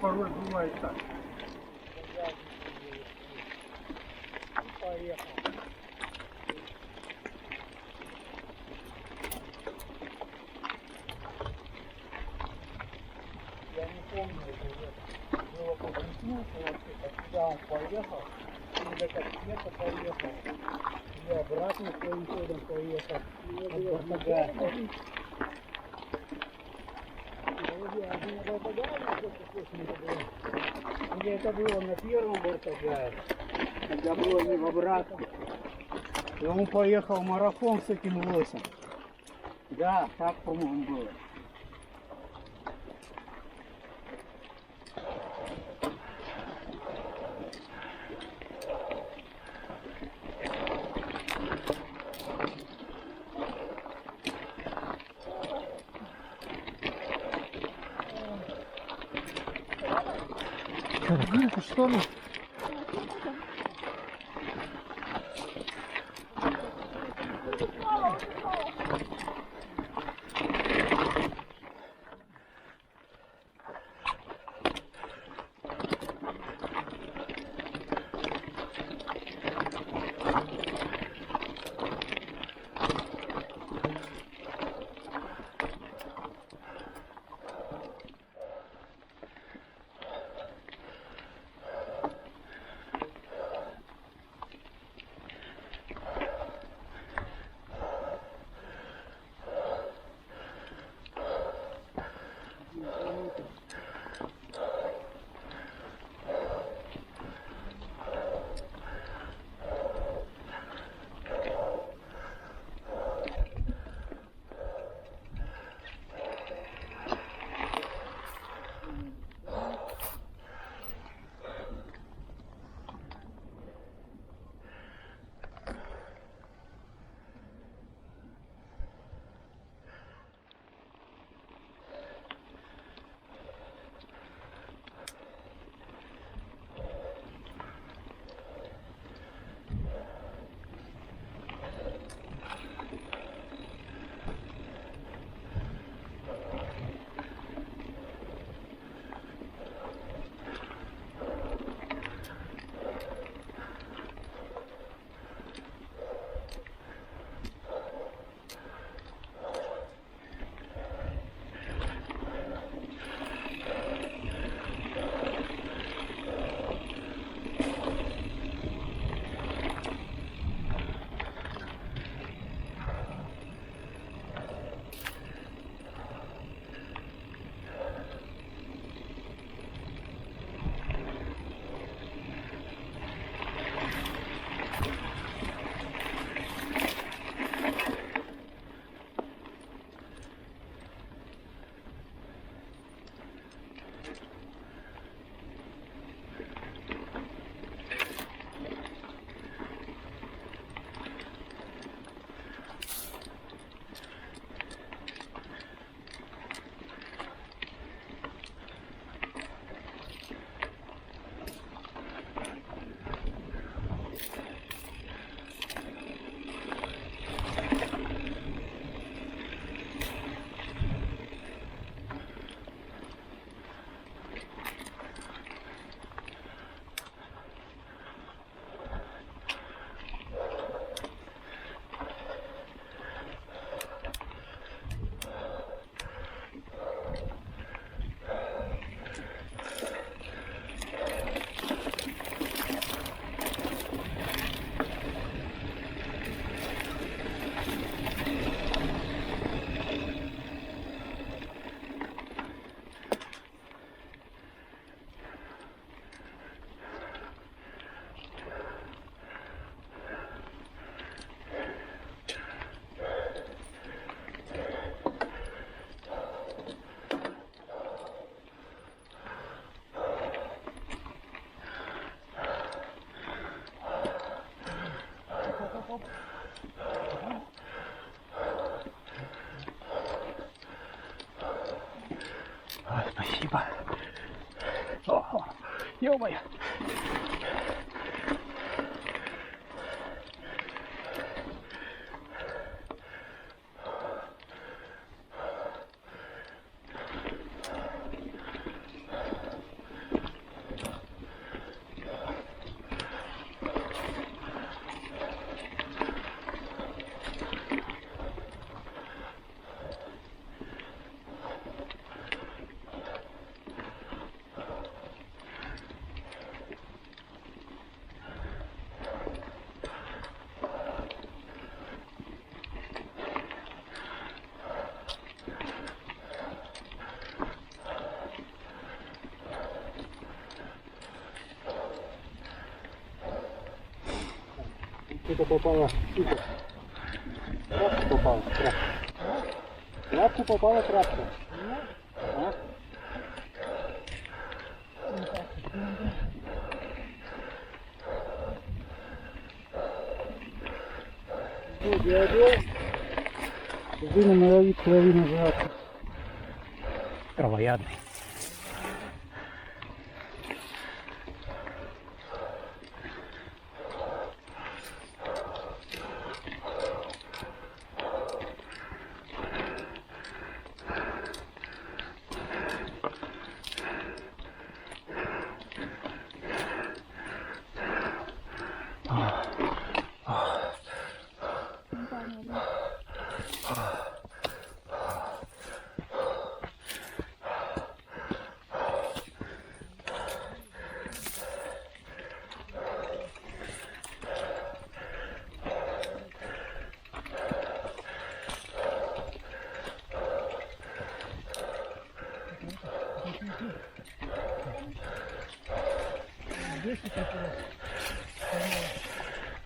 Порой бывает так. Поехал. Я не помню, это уже было подъяснился вообще, когда он поехал, и до Каспета поехал, и обратно своим ходом поехал, от Бартага. Или это было на первом Бартага, когда было не в обратном. И он поехал в марафон с этим лосем. Да, так, по-моему, было. Это что ли? ё-моё. Что-то попало, супер. Трапку попала, трапку. Трапку попала, трапка. А? Вот, я одел. Будем наловить половину жратки. Травоядный.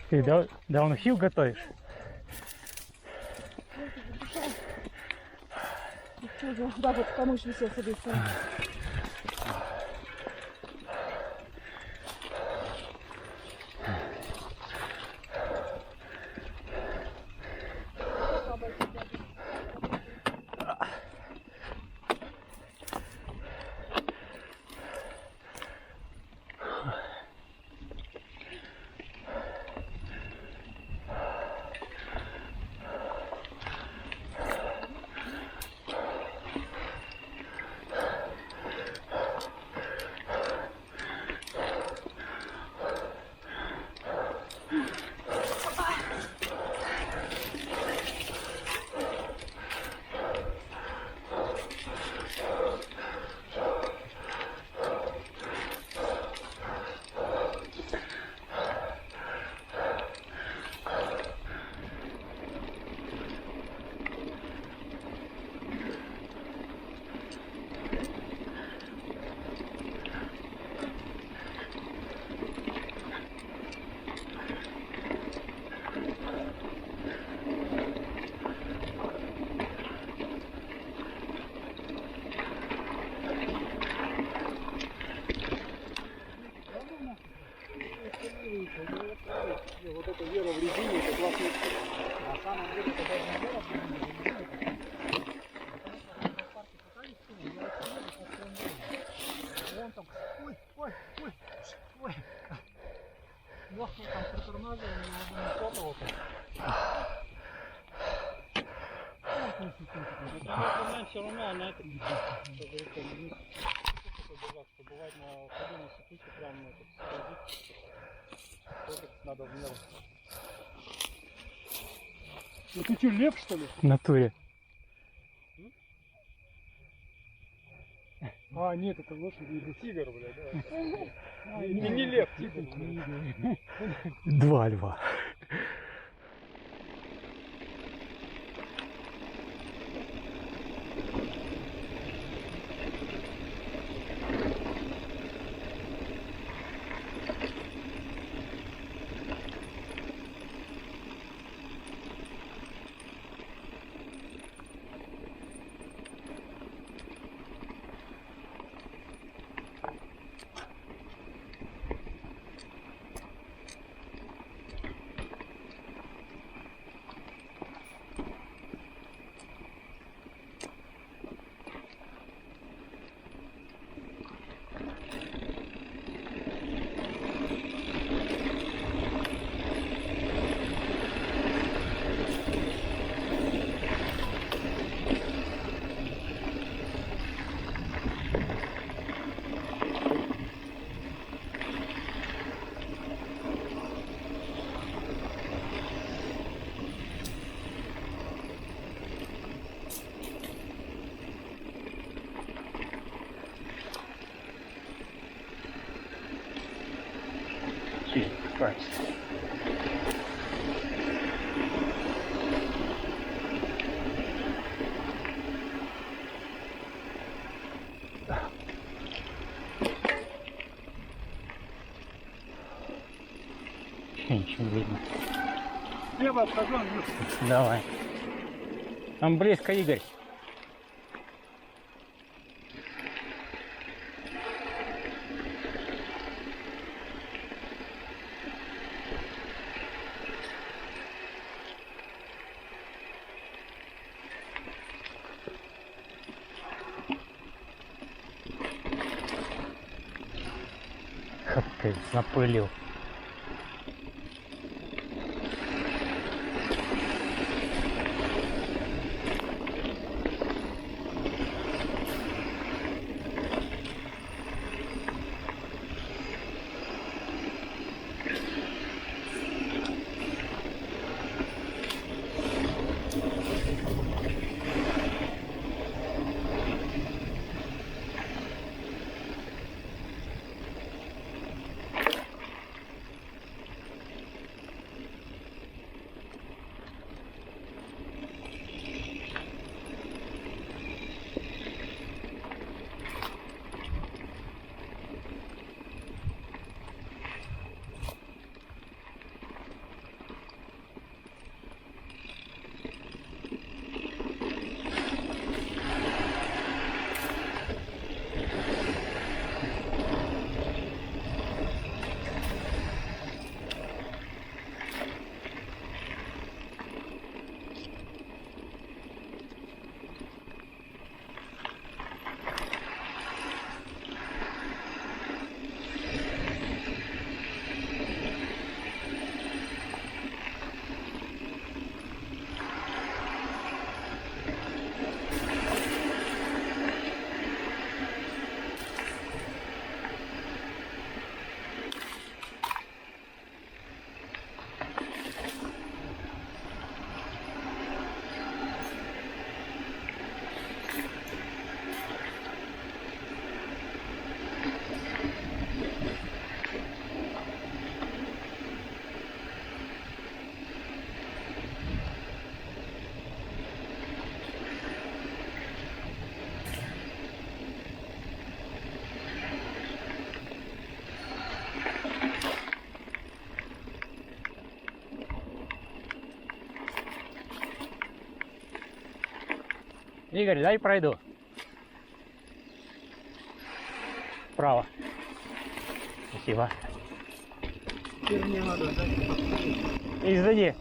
Ты даунхилл готовишь? Да, вот помочь висел с этой стороны. Вот эта вера в резине, это классная штука. На самом деле, это даже не вера в резине, это в парке катались, и он там, ой, легко там притормаживал, не сотовал-то. Это все равно, она это бывает на ходу на сухухе прям надо в меру. Ну ты что, лев что ли? В натуре. А, нет, это лошадь, это тигр, блядь, да. Не лев, тигр. Два льва. спускаемся. Ничего не видно. Слева обхожу, Андрюш. Давай. Там близко, Игорь. Капец, напылил. Игорь, дай пройду. Вправо. Спасибо. Теперь мне надо дать. Извини.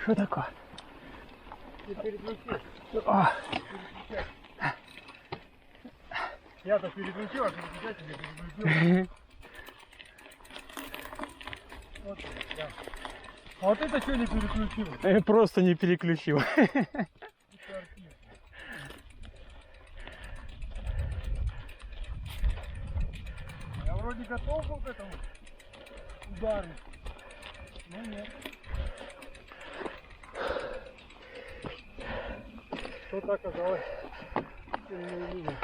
Что такое? Ты переключил. О, Я-то переключил, а переключатель не переключил. Вот, да. А вот это что не переключил? я просто не переключил. Я вроде готов был к этому удару. Но нет. Что-то оказалось сильнее меня.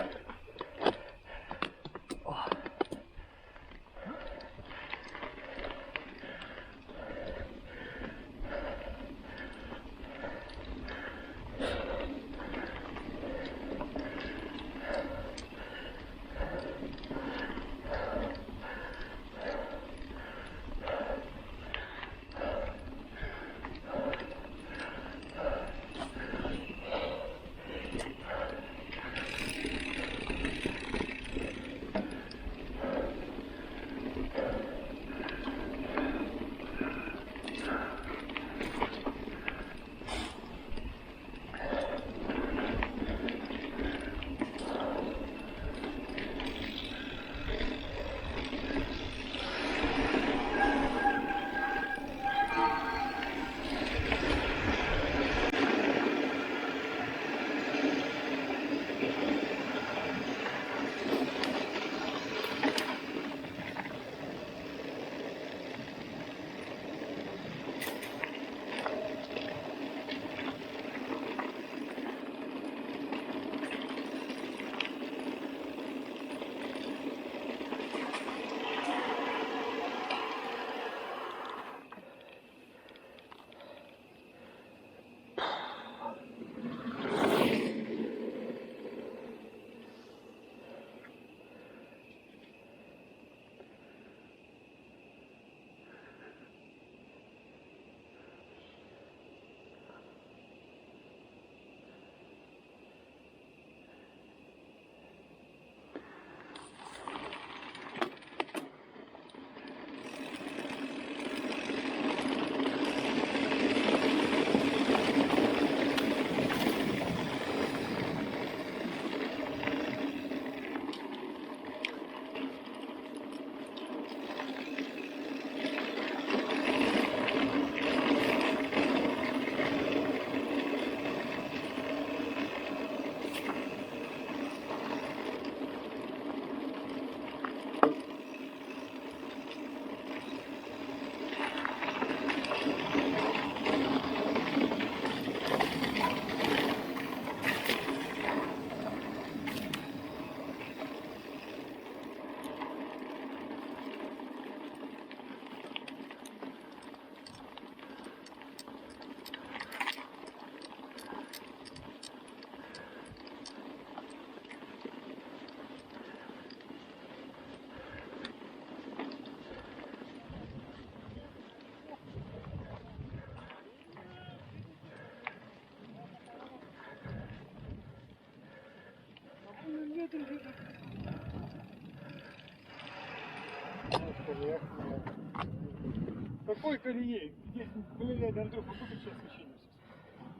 Какой колеей? Здесь, блядь, Андрюха, выключи освещение.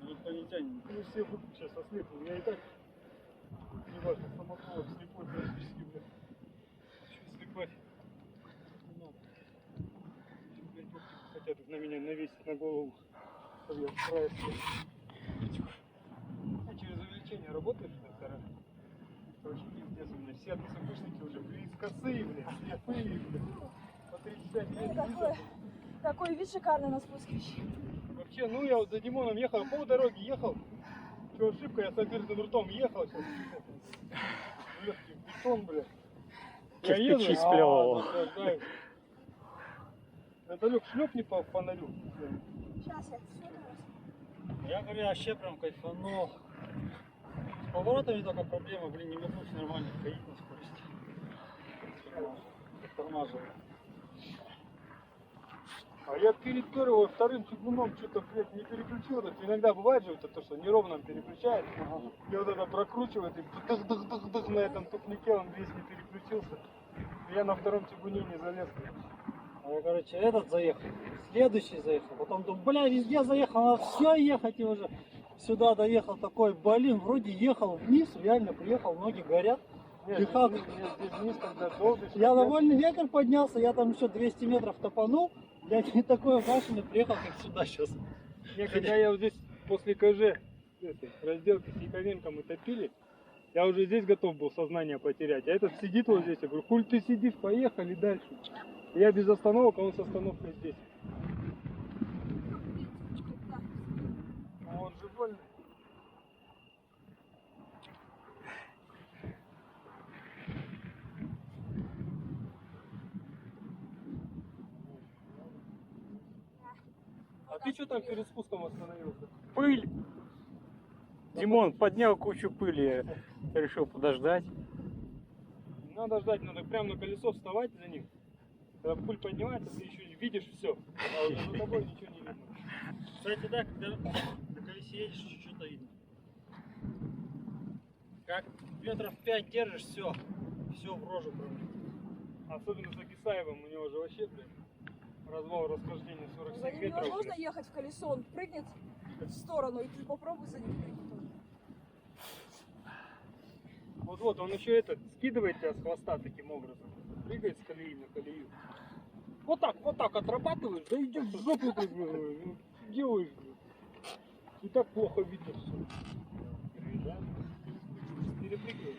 Инопланетянин. Мы все выключи, сейчас ослепнем. Я и так, неважно, самоколок слепой практически, блядь. Чуть слепать. Ну, блядь, хотят на меня навесить на голову, чтобы я справился. А через увеличение работаешь на стороне? Это вообще пиздец у меня. Все СМПшники уже, блин, косые, блядь, слепые, блядь. По 35 лет. Такой вид шикарный на спуске. Вообще, ну я вот за Димоном ехал, полдороги ехал. Что ошибка, я с открытым ртом ехал сейчас. Легкий бетон, бля. Я еду, Кирпичи сплевывал. наслаждаюсь. Наталек, шлепни по фонарю. Сейчас я Я говорю, вообще прям кайфанул. С поворотами только проблема, блин, не могу нормально ходить на скорости. Тормаживаю. А я перед первым, вторым чугуном что-то, блядь, не переключил. Так иногда бывает же вот это, что неровно переключает. И вот это прокручивает, и дых-дых-дых-дых на этом тупнике он весь не переключился. И я на втором чугуне не залез. А я, короче, этот заехал, следующий заехал, потом думаю, бля, везде заехал, надо все ехать и уже сюда доехал такой, блин, вроде ехал вниз, реально приехал, ноги горят. Нет, Дыхал. здесь вниз, когда долбишь. Я на вольный ветер поднялся, я там еще 200 метров топанул, я не такой машиной приехал, как сюда сейчас. Не, когда я вот здесь после КЖ этой разделки с Яковенко мы топили, я уже здесь готов был сознание потерять. А этот сидит вот здесь, я говорю, хуль ты сидишь, поехали дальше. Я без остановок, а он с остановкой здесь. Ну он же больный. А ты что там перед спуском остановился? Пыль. Димон поднял кучу пыли, решил подождать. Не надо ждать, надо прямо на колесо вставать за ним. Когда пуль поднимается, ты еще видишь все, а уже за тобой ничего не видно. Кстати, да, когда на колесе едешь, что-то видно. Как метров 5 держишь, все в рожу прям. Особенно с Акисаевым, у него же вообще, блин, развал расхождения За 47 ним метров. невозможно блин. ехать в колесо, он прыгнет в сторону, и ты попробуй за ним прыгнуть тоже. Вот, он еще это, скидывает тебя с хвоста таким образом. Прыгает с колеи на колею. Вот так отрабатываешь, да идешь в жопу ты, блин, делаешь, блин. И так плохо видно все. Перепрыгиваешь.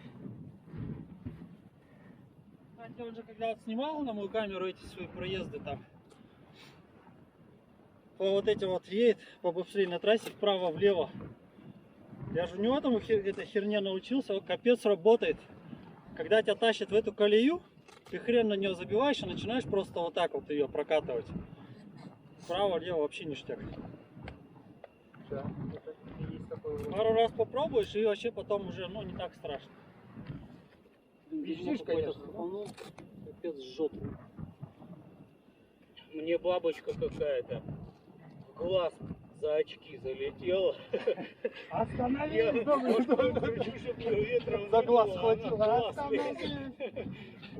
Кстати, он же когда вот снимал на мою камеру эти свои проезды там, по вот этим вот едет по бобслейной трассе вправо-влево. Я же у него там этой херне научился, вот капец работает. Когда тебя тащит в эту колею, ты хрен на нее забиваешь и начинаешь просто вот так вот ее прокатывать. Вправо-влево вообще ништяк. Да, это есть такой вот. Пару раз попробуешь и вообще потом уже, ну, не так страшно. Висишь, конечно, Ну, капец жжет. Мне бабочка какая-то в глаз за очки залетела. Остановись, думаю, Может, кручу, чтобы ветром за глаз выдуло, схватил. она в глаз Остановись!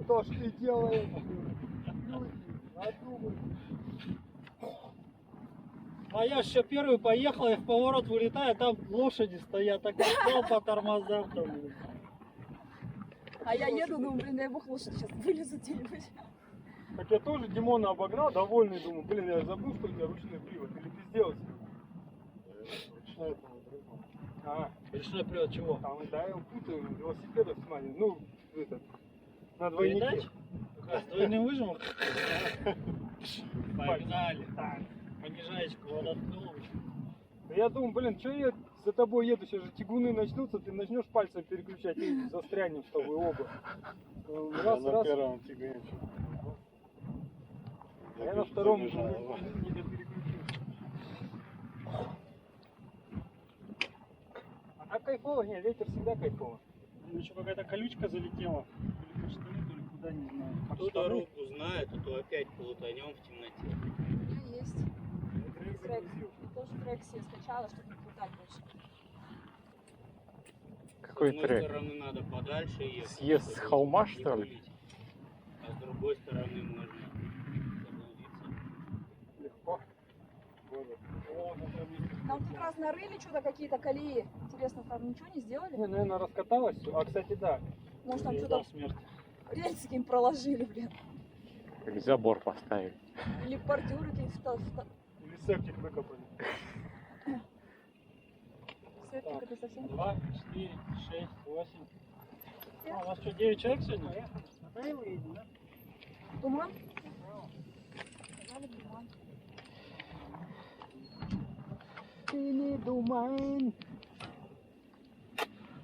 Что ж ты делаешь? Люди, надумай. А я еще первый поехал, я в поворот вылетаю, там лошади стоят, так я по тормозам там. А я еду, думаю, блин, дай бог лошадь сейчас вылезут где-нибудь. Так я тоже Димона обогнал, довольный, думаю, блин, я забыл, что у тебя ручной привод, или ты сделал себе? Ручной, по-моему, другой. А, Ручной привод чего? там, да, я путаю, велосипедов с мани, ну, этот, на двойнике. Передач? С двойным выжимом? Погнали. Так, понижаечку воткнул. Я думаю, блин, что я за тобой еду, сейчас же тягуны начнутся, ты начнешь пальцем переключать и застрянем с тобой оба. Раз, раз. А я на втором уже не допереключился. А так кайфово, не, ветер всегда кайфово. Ну еще какая-то колючка залетела. Или по штаны, то ли куда, не знаю. Под Кто штаны. дорогу знает, а то опять плутанем в темноте. У меня есть трек. Загрузил. Тоже трек себе скачала, чтобы не плутать больше. Какой С одной трек? стороны надо подальше ехать. Съезд с чтобы холма, не что ли? пылить. А с другой стороны можно заблудиться. Легко. О, ну прям не- Там тут раз нарыли что-то, какие-то колеи. Интересно, там ничего не сделали? Не, наверное, раскаталось все. А, кстати, да. Может, там Еда что-то смерть. рельсы каким проложили, блин. Или забор поставить. Или бордюры какие-то. Или септик выкопали. Септик это совсем. 2, 4, 6, 8. А, у нас что, 9 человек сегодня? Туман? Сказали, туман. Ты не думай.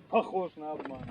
Похож на обман.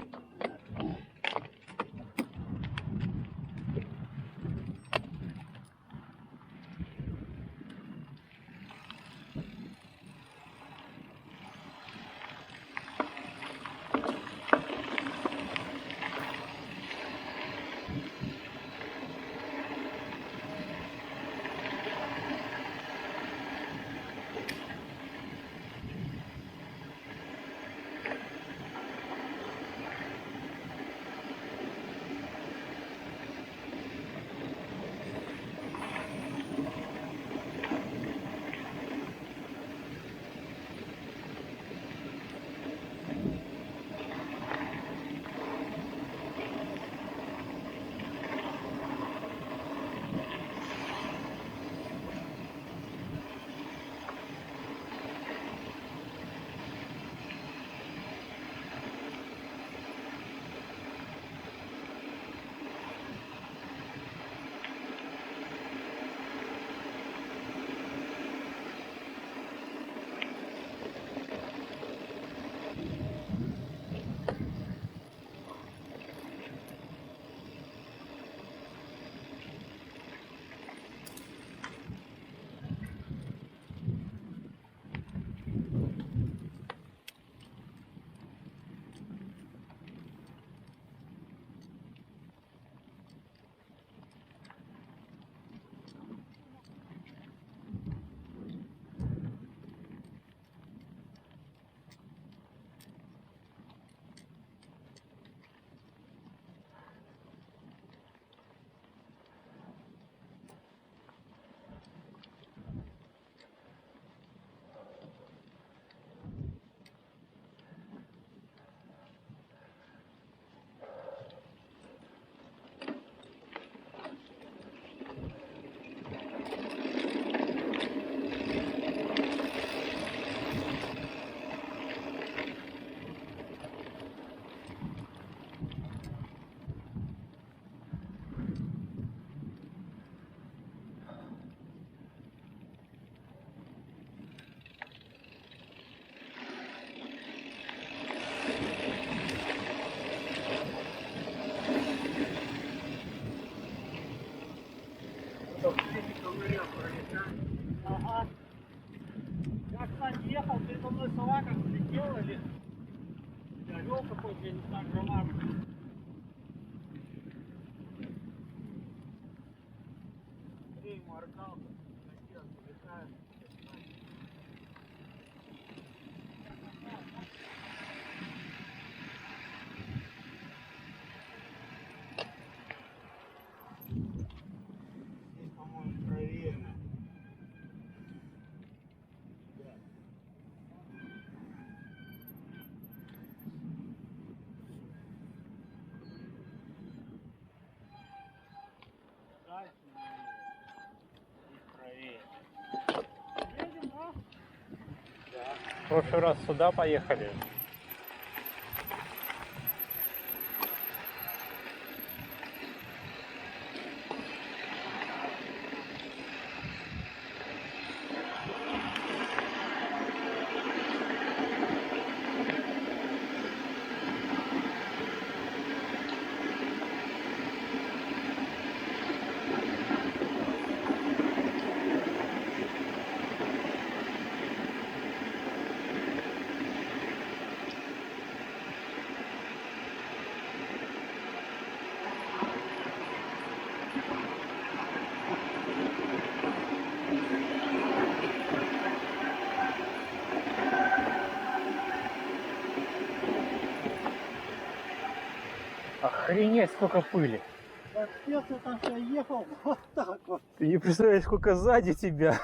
В прошлый раз сюда поехали. Охренеть, сколько пыли. Капец, я там все ехал вот так вот. Ты не представляешь, сколько сзади тебя.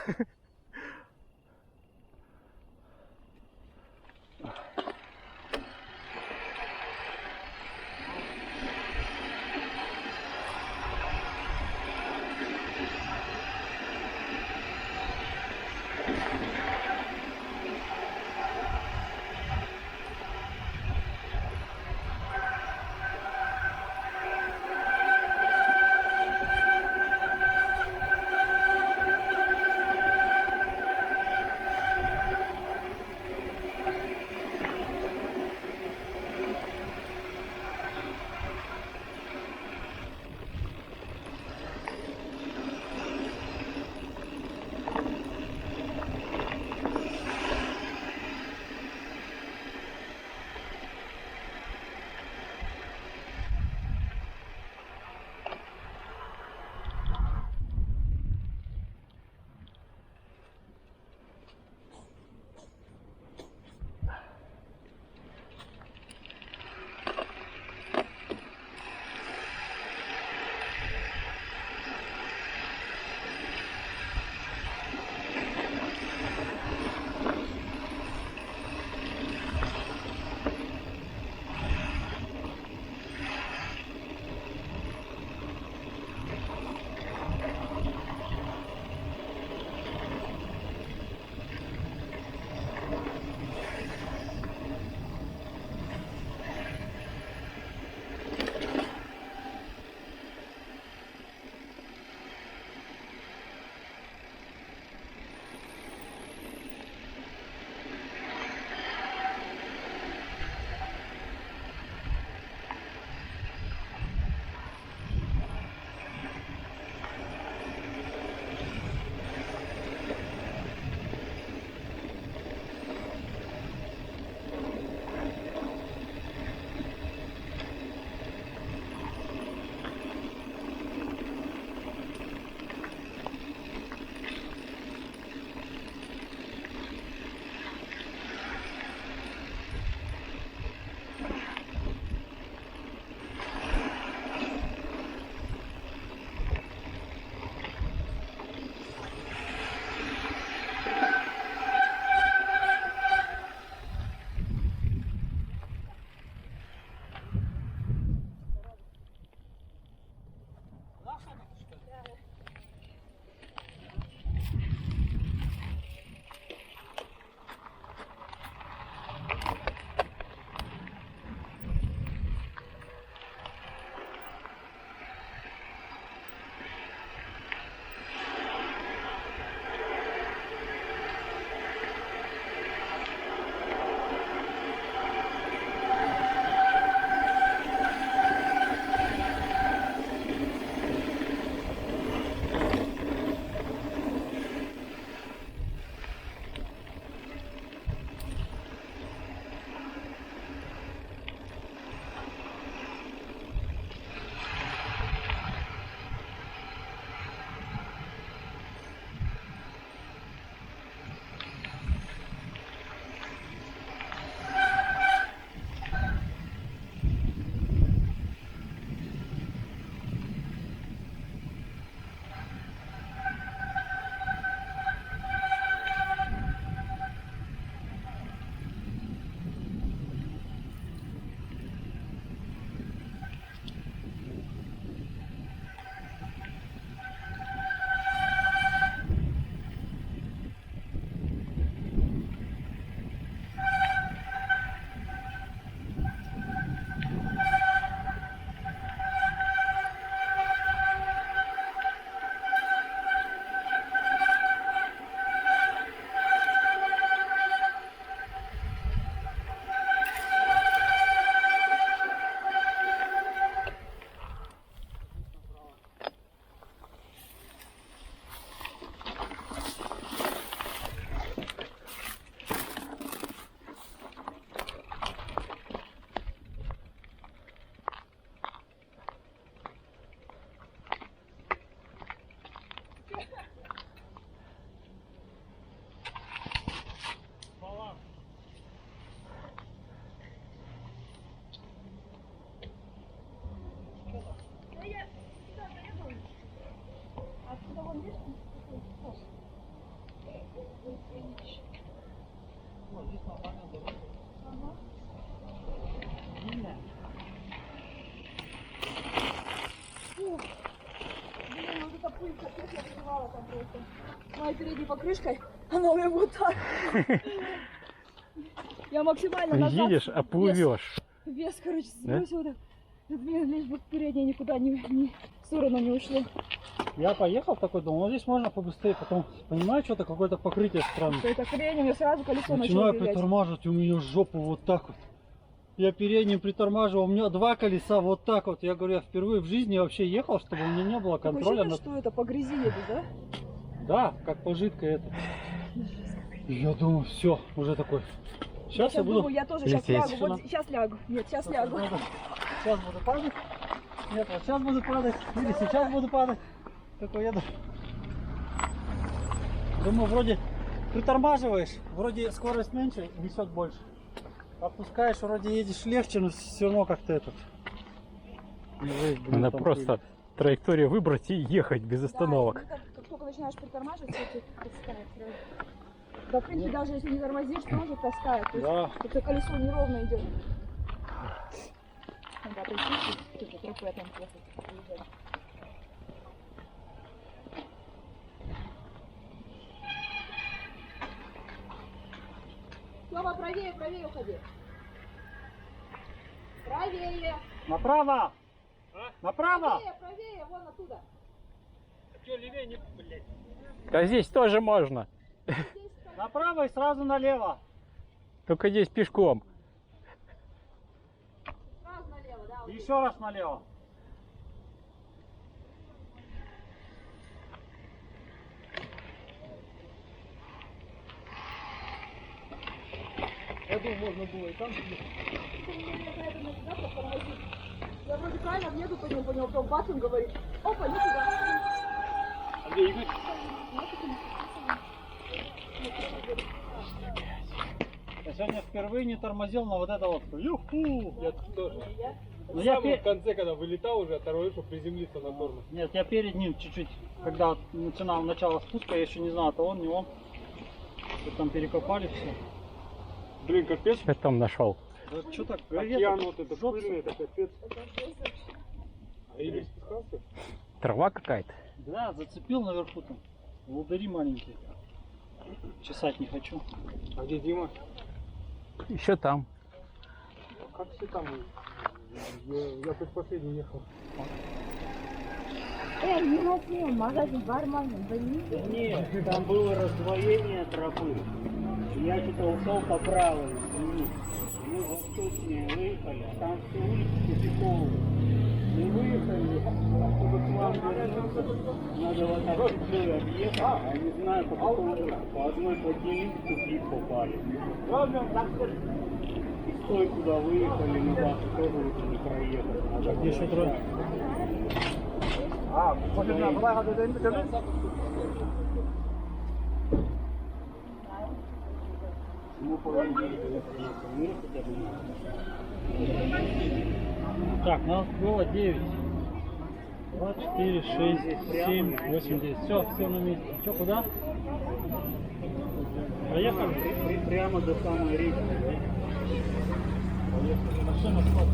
Моей передней покрышкой, она у меня вот так. Я максимально назад. Едешь, а плывешь. Вес, короче, сбросил так. Блин, лишь бы передняя никуда в сторону не ушло. Я поехал такой, думал, здесь можно побыстрее, потом, понимаю, что-то какое-то покрытие странное. Что это хрень, у меня сразу колесо начало Начинаю вилять. притормаживать, у меня жопу вот так вот. Я передним притормаживал, у меня два колеса вот так вот. Я говорю, я впервые в жизни вообще ехал, чтобы у меня не было Такое контроля ощущение, над... что это по грязи еду, да? Да, как по жидкой это. И я думаю, все, уже такой. Сейчас я буду... думаю, я тоже сейчас лететь. лягу. Вот сейчас лягу. Нет, сейчас лягу. Сейчас буду падать. Нет, вот сейчас буду падать. Или сейчас буду падать. Такой еду. Думаю, вроде притормаживаешь, вроде скорость меньше, несет больше. Опускаешь, вроде едешь легче, но все равно как-то этот. Жесть, блин, Надо там просто траекторию выбрать и ехать без Да, остановок. ну, как только начинаешь притормаживать, все таскает сразу. Да, в принципе, даже если не тормозишь, тоже таскает. То есть, Да. это колесо неровно идет. Надо прийти, тут тропы там ехать. Слава, правее, правее уходи. Правее. Направо! Направо! Правее, правее, вон оттуда. Че, левее не, блядь. Да здесь тоже можно. Направо и сразу налево. Только здесь пешком. Сразу налево, да. Вот Еще раз налево. Я думаю, можно было и там. Я вроде правильно въеду по нему, потом бац, он говорит, опа, не туда. А где Игорь? Я сегодня впервые не тормозил на вот это вот. Юху! Я тоже. Ну, Ну, я я в конце, когда вылетал уже, оторвал, чтобы приземлиться на тормоз. Нет, я перед ним чуть-чуть, когда начинал начало спуска, я еще не знал, это он, не он. Что там перекопали все. Блин, капец. Что там нашел? Да что так, Океан вот это жопся. пыльный, это капец. А Игорь спускался? Трава какая-то. Да, зацепил наверху там. Волдыри маленькие. Чесать не хочу. А где Дима? Еще там. Как все там? Я предпоследний ехал. Не возьми, магазин бармен, больница. Нет, там было раздвоение тропы. Я что-то ушел по правой. Мы восточнее выехали, а там все улицы тупиковые. Мы выехали, чтобы к вам вернуться, надо вот так петлей объехать, а не знаю по какому, по одной плотине в тупик попали. И стой, куда выехали, мы вас тоже уже не проехали. Надо где еще трое? Так, нас было 9. 2, 4, 6, 7, 8, 9. Все на месте. Что, куда? Поехали? Прямо до самой реки. Поехали. Машина стоп.